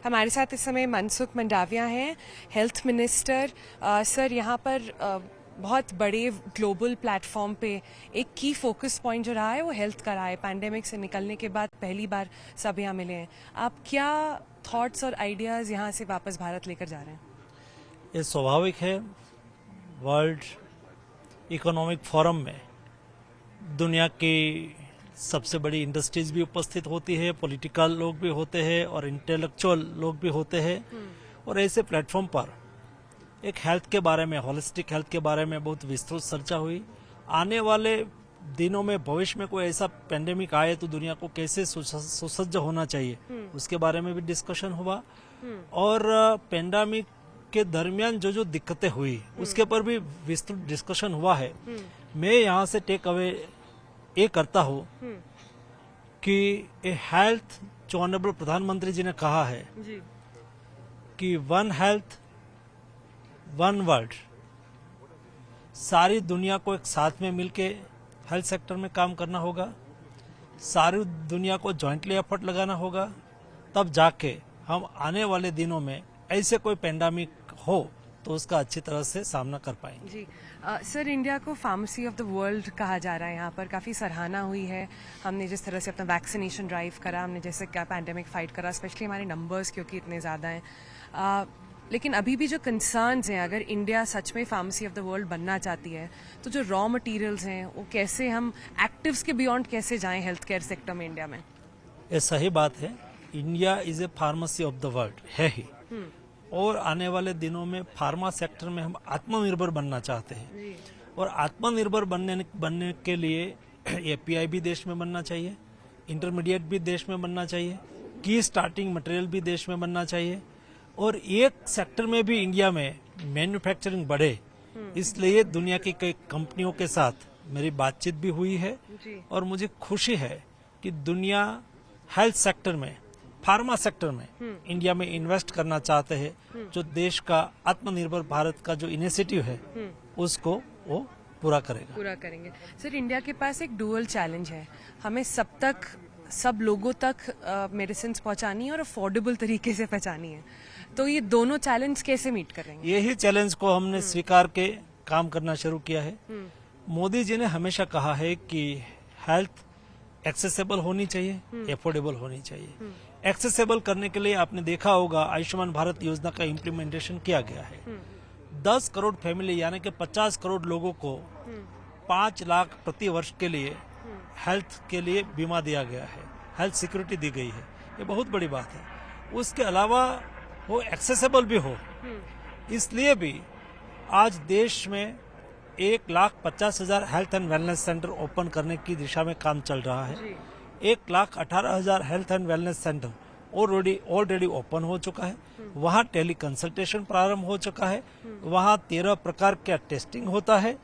हमारे साथ इस समय मनसुख मंडाविया हैं, हेल्थ मिनिस्टर। सर, यहाँ पर बहुत बड़े ग्लोबल प्लेटफॉर्म पे एक की फोकस पॉइंट जो रहा है वो हेल्थ का रहा है। पैंडेमिक से निकलने के बाद पहली बार सब यहाँ मिले हैं। आप क्या थॉट्स और आइडियाज़ यहाँ से वापस भारत लेकर जा रहे हैं? ये स्वाभाविक है। वर्ल्ड इकोनॉमिक फोरम में दुनिया की सबसे बड़ी इंडस्ट्रीज भी उपस्थित होती है, पॉलिटिकल लोग भी होते हैं और इंटेलेक्चुअल लोग भी होते हैं। और ऐसे प्लेटफॉर्म पर एक हेल्थ के बारे में, होलिस्टिक हेल्थ के बारे में बहुत विस्तृत चर्चा हुई। आने वाले दिनों में भविष्य में कोई ऐसा पेंडेमिक आए तो दुनिया को कैसे सुसज्ज होना चाहिए उसके बारे में भी डिस्कशन हुआ। और पेंडेमिक के दरमियान जो जो दिक्कतें हुई उसके पर भी विस्तृत डिस्कशन हुआ है। मैं यहाँ से टेक अवे ये करता हूँ कि ए हेल्थ, जो ऑनरेबल प्रधानमंत्री जी ने कहा है जी। कि वन हेल्थ वन वर्ल्ड, सारी दुनिया को एक साथ में मिलके हेल्थ सेक्टर में काम करना होगा, सारी दुनिया को जॉइंटली एफर्ट लगाना होगा, तब जाके हम आने वाले दिनों में ऐसे कोई पेंडेमिक हो तो उसका अच्छी तरह से सामना कर पाएंगे। जी। सर, इंडिया को फार्मेसी ऑफ द वर्ल्ड कहा जा रहा है। यहाँ पर काफ़ी सराहना हुई है। हमने जिस तरह से अपना वैक्सीनेशन ड्राइव करा, हमने जैसे क्या पैंडेमिक फाइट करा, स्पेशली हमारे नंबर्स क्योंकि इतने ज़्यादा हैं। लेकिन अभी भी जो कंसर्न्स हैं, अगर इंडिया सच में फार्मेसी ऑफ द वर्ल्ड बनना चाहती है तो जो रॉ मटेरियल्स हैं वो कैसे, हम एक्टिव्स के बियॉन्ड कैसे जाएं हेल्थ केयर सेक्टर में इंडिया में? ये सही बात है। India is a pharmacy of the world है ही। और आने वाले दिनों में फार्मा सेक्टर में हम आत्मनिर्भर बनना चाहते हैं। और आत्मनिर्भर बनने के लिए एपीआई भी देश में बनना चाहिए, इंटरमीडिएट भी देश में बनना चाहिए, की स्टार्टिंग मटेरियल भी देश में बनना चाहिए। और एक सेक्टर में भी इंडिया में मैन्युफैक्चरिंग बढ़े, इसलिए दुनिया की कई कंपनियों के साथ मेरी बातचीत भी हुई है। और मुझे खुशी है कि दुनिया हेल्थ सेक्टर में, फार्मा सेक्टर में इंडिया में इन्वेस्ट करना चाहते हैं। जो देश का आत्मनिर्भर भारत का जो इनिशिएटिव है उसको वो पूरा करेंगे। सर, इंडिया के पास एक डुअल चैलेंज है। हमें सब लोगों तक मेडिसिन पहुंचानी है और अफोर्डेबल तरीके से पहुंचानी है। तो ये दोनों चैलेंज कैसे मीट करेंगे? यही चैलेंज को हमने स्वीकार के काम करना शुरू किया है। मोदी जी ने हमेशा कहा है कि हेल्थ एक्सेसिबल होनी चाहिए, एफोर्डेबल होनी चाहिए। एक्सेसिबल करने के लिए आपने देखा होगा आयुष्मान भारत योजना का इम्प्लीमेंटेशन किया गया है। 10 करोड़ फैमिली यानी कि 50 करोड़ लोगों को 5 लाख प्रति वर्ष के लिए हेल्थ के लिए बीमा दिया गया है, हेल्थ सिक्योरिटी दी गई है। ये बहुत बड़ी बात है। उसके अलावा वो एक्सेसिबल भी हो, इसलिए भी आज देश में 1,50,000 health and wellness centre open करने की दिशा में काम चल रहा है। 1,18,000 health and wellness centre already open हो चुका है। वहाँ टेली कंसल्टेशन प्रारंभ हो चुका है। वहाँ 13 प्रकार का टेस्टिंग होता है।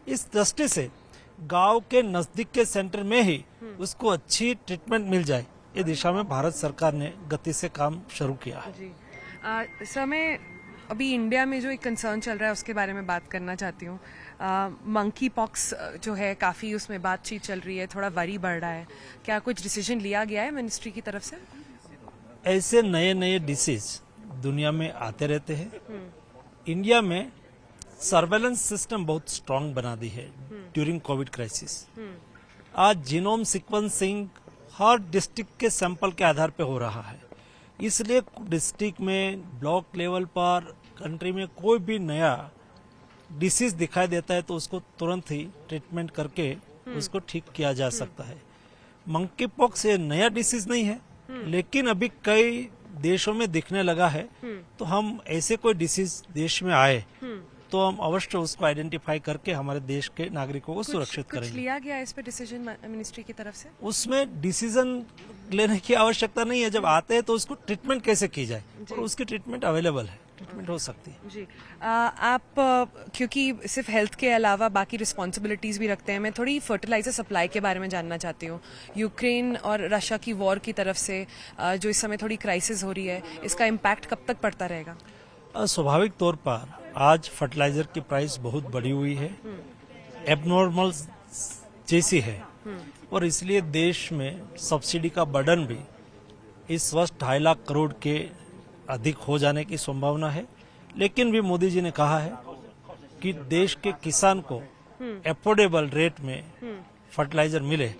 इस दृष्टि से गांव के नजदीक के सेंटर में ही उसको अच्छी ट्रीटमेंट मिल जाए, इस दिशा में भारत सरकार ने गति से काम शुरू किया है। सर, मैं अभी इंडिया में जो एक कंसर्न चल रहा है उसके बारे में बात करना चाहती हूँ। मंकी पॉक्स जो है, काफ़ी उसमें बातचीत चल रही है, थोड़ा वरी बढ़ रहा है। क्या कुछ डिसीजन लिया गया है मिनिस्ट्री की तरफ से? ऐसे नए नए डिसीज दुनिया में आते रहते हैं। इंडिया में सर्वेलेंस सिस्टम बहुत स्ट्रांग बना दी है ड्यूरिंग कोविड क्राइसिस। आज जीनोम सीक्वेंसिंग हर डिस्ट्रिक्ट के सैंपल के आधार पे हो रहा है। इसलिए डिस्ट्रिक्ट में, ब्लॉक लेवल पर, कंट्री में कोई भी नया डिसीज दिखाई देता है तो उसको तुरंत ही ट्रीटमेंट करके उसको ठीक किया जा सकता है। मंकी पॉक्स ये नया डिसीज नहीं है, लेकिन अभी कई देशों में दिखने लगा है। तो हम ऐसे कोई डिसीज देश में आए तो हम अवश्य उसको आइडेंटिफाई करके हमारे देश के नागरिकों को सुरक्षित करेंगे। कुछ लिया गया इस पे डिसीजन मिनिस्ट्री की तरफ से? उसमें डिसीजन लेने की आवश्यकता नहीं है। जब आते हैं तो उसको ट्रीटमेंट कैसे की जाए, और उसकी ट्रीटमेंट अवेलेबल है, ट्रीटमेंट हो सकती है। जी। आप क्योंकि सिर्फ हेल्थ के अलावा बाकी रिस्पॉन्सिबिलिटीज भी रखते हैं, मैं थोड़ी फर्टिलाइजर सप्लाई के बारे में जानना चाहती हूँ। यूक्रेन और रशिया की वॉर की तरफ से जो इस समय थोड़ी क्राइसिस हो रही है, इसका इम्पैक्ट कब तक पड़ता रहेगा? स्वाभाविक तौर पर आज फर्टिलाइजर की प्राइस बहुत बढ़ी हुई है, एबनॉर्मल जैसी है। और इसलिए देश में सब्सिडी का बर्डन भी इस वर्ष 2.5 लाख करोड़ के अधिक हो जाने की संभावना है, लेकिन भी मोदी जी ने कहा है कि देश के किसान को एफोर्डेबल रेट में फर्टिलाइजर मिले,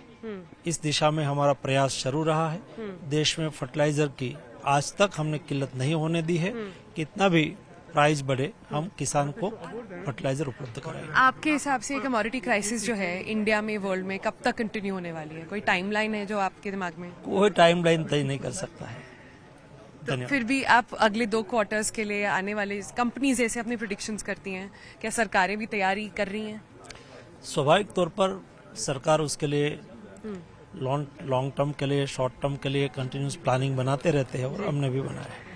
इस दिशा में हमारा प्रयास शुरू रहा है। देश में फर्टिलाइजर की आज तक हमने किल्लत नहीं होने दी है। कितना भी प्राइस बढ़े, हम किसान को फर्टिलाइजर उपलब्ध कराएंगे। आपके हिसाब से कमोडिटी क्राइसिस जो है इंडिया में, वर्ल्ड में, कब तक कंटिन्यू होने वाली है? कोई टाइमलाइन है जो आपके दिमाग में? कोई टाइमलाइन तय नहीं कर सकता है। तो फिर भी आप अगले 2 क्वार्टर्स के लिए आने वाले कंपनीज जैसे अपनी प्रेडिक्शंस करती हैं, क्या सरकारें भी तैयारी कर रही हैं? स्वाभाविक तौर पर सरकार उसके लिए लॉन्ग टर्म के लिए, शॉर्ट टर्म के लिए कंटिन्यूस प्लानिंग बनाते रहते हैं और हमने भी बनाया है।